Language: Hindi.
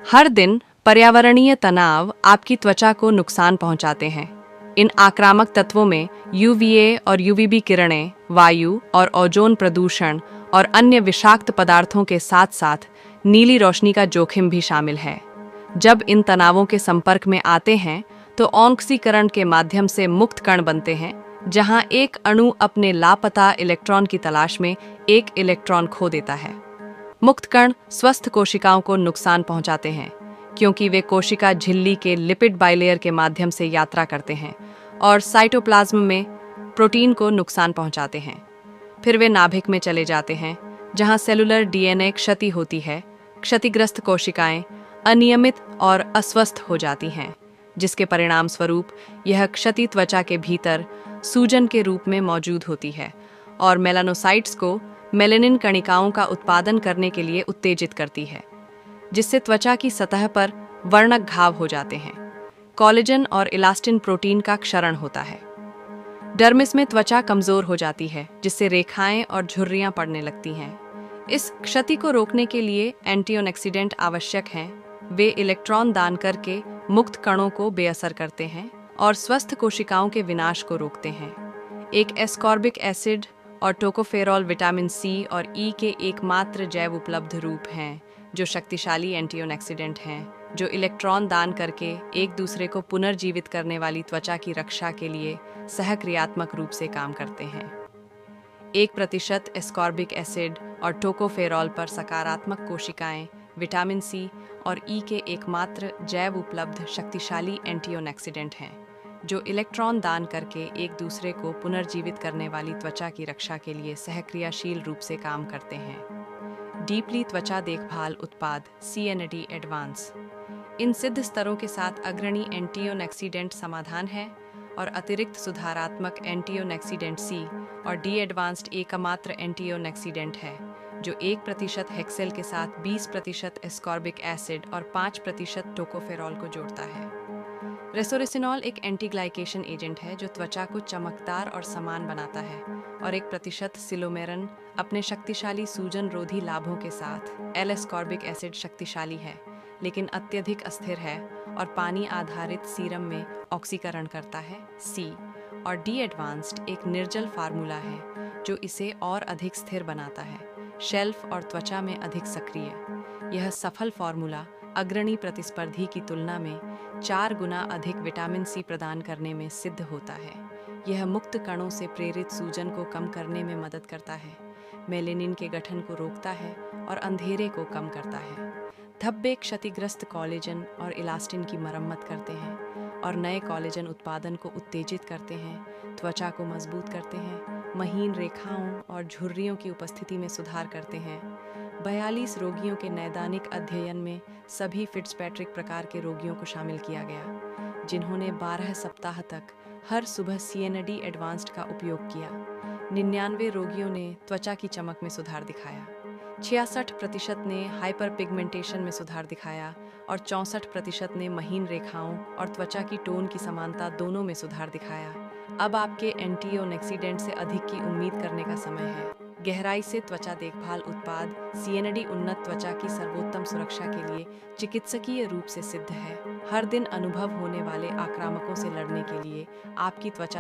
हर दिन पर्यावरणीय तनाव आपकी त्वचा को नुकसान पहुंचाते हैं। इन आक्रामक तत्वों में यूवीए और यूवीबी किरणें, वायु और ओजोन प्रदूषण और अन्य विषाक्त पदार्थों के साथ साथ नीली रोशनी का जोखिम भी शामिल है। जब इन तनावों के संपर्क में आते हैं तो ऑक्सीकरण के माध्यम से मुक्त कण बनते हैं, जहां एक अणु अपने लापता इलेक्ट्रॉन की तलाश में एक इलेक्ट्रॉन खो देता है। मुक्त कण स्वस्थ कोशिकाओं को नुकसान पहुंचाते हैं, क्योंकि वे कोशिका झिल्ली के लिपिड बाइलेयर के माध्यम से यात्रा करते हैं और साइटोप्लाज्म में प्रोटीन को नुकसान पहुंचाते हैं। फिर वे नाभिक में चले जाते हैं, जहां सेलुलर डीएनए क्षति होती है। क्षतिग्रस्त कोशिकाएं अनियमित और अस्वस्थ हो जाती हैं, जिसके परिणाम स्वरूप यह क्षति त्वचा के भीतर सूजन के रूप में मौजूद होती है और मेलानोसाइट्स को मेलेनिन कणिकाओं का उत्पादन करने के लिए उत्तेजित करती है, जिससे त्वचा की सतह पर वर्णक घाव हो जाते हैं। कोलेजन और इलास्टिन प्रोटीन का क्षरण होता है। डर्मिस में त्वचा कमजोर हो जाती है, जिससे रेखाएं और झुर्रियां पड़ने लगती हैं। इस क्षति को रोकने के लिए एंटीऑक्सीडेंट आवश्यक हैं। वे इलेक्ट्रॉन दान करके मुक्त कणों को बेअसर करते हैं और स्वस्थ कोशिकाओं के विनाश को रोकते हैं। एक एस्कॉर्बिक एसिड और टोकोफेरॉल विटामिन सी और ई के एकमात्र जैव उपलब्ध रूप हैं, जो शक्तिशाली एंटीऑक्सीडेंट हैं, जो इलेक्ट्रॉन दान करके एक दूसरे को पुनर्जीवित करने वाली त्वचा की रक्षा के लिए सहक्रियात्मक रूप से काम करते हैं। 1% एस्कॉर्बिक एसिड और टोकोफेरॉल पर सकारात्मक कोशिकाएं विटामिन सी और ई के एकमात्र जैव उपलब्ध शक्तिशाली एंटीऑक्सीडेंट हैं, जो इलेक्ट्रॉन दान करके एक दूसरे को पुनर्जीवित करने वाली त्वचा की रक्षा के लिए सहक्रियाशील रूप से काम करते हैं। डीपली त्वचा देखभाल उत्पाद CNAD एडवांस इन सिद्ध स्तरों के साथ अग्रणी एंटीऑक्सीडेंट समाधान है और अतिरिक्त सुधारात्मक एंटीऑक्सीडेंट सी और डी एडवांस्ड एकमात्र एंटीऑक्सीडेंट है, जो 1% हेक्सेल के साथ 20% एस्कॉर्बिक एसिड और 5% टोकोफेरॉल को जोड़ता है। रेसोरेसिनॉल एक एंटीग्लाइकेशन एजेंट है, जो त्वचा को चमकदार और समान बनाता है, और 1% सिलोमेरन अपने शक्तिशाली सूजन रोधी लाभों के साथ एल एस्कॉर्बिक एसिड शक्तिशाली है, लेकिन अत्यधिक अस्थिर है और पानी आधारित सीरम में ऑक्सीकरण करता है। सी और डी एडवांस्ड एक निर्जल फार्मूला है, जो इसे और अधिक स्थिर बनाता है, शेल्फ और त्वचा में अधिक सक्रिय। यह सफल फार्मूला अग्रणी प्रतिस्पर्धी की तुलना में 4 गुना अधिक विटामिन सी प्रदान करने में सिद्ध होता है। यह मुक्त कणों से प्रेरित सूजन को कम करने में मदद करता है, मेलेनिन के गठन को रोकता है और अंधेरे को कम करता है। धब्बे क्षतिग्रस्त कोलेजन और इलास्टिन की मरम्मत करते हैं और नए कोलेजन उत्पादन को उत्तेजित करते हैं, त्वचा को मजबूत करते हैं, महीन रेखाओं और झुर्रियों की उपस्थिति में सुधार करते हैं। 42 रोगियों के नैदानिक अध्ययन में सभी फिट्जपैट्रिक प्रकार के रोगियों को शामिल किया गया, जिन्होंने 12 सप्ताह तक हर सुबह CNAD एडवांस्ड का उपयोग किया। 99 रोगियों ने त्वचा की चमक में सुधार दिखाया, 66% ने हाइपरपिगमेंटेशन में सुधार दिखाया और 64% ने महीन रेखाओं और त्वचा की टोन की समानता दोनों में सुधार दिखाया। अब आपके एंटीऑक्सीडेंट से अधिक की उम्मीद करने का समय है। गहराई से त्वचा देखभाल उत्पाद CNAD उन्नत त्वचा की सर्वोत्तम सुरक्षा के लिए चिकित्सकीय रूप से सिद्ध है। हर दिन अनुभव होने वाले आक्रामकों से लड़ने के लिए आपकी त्वचा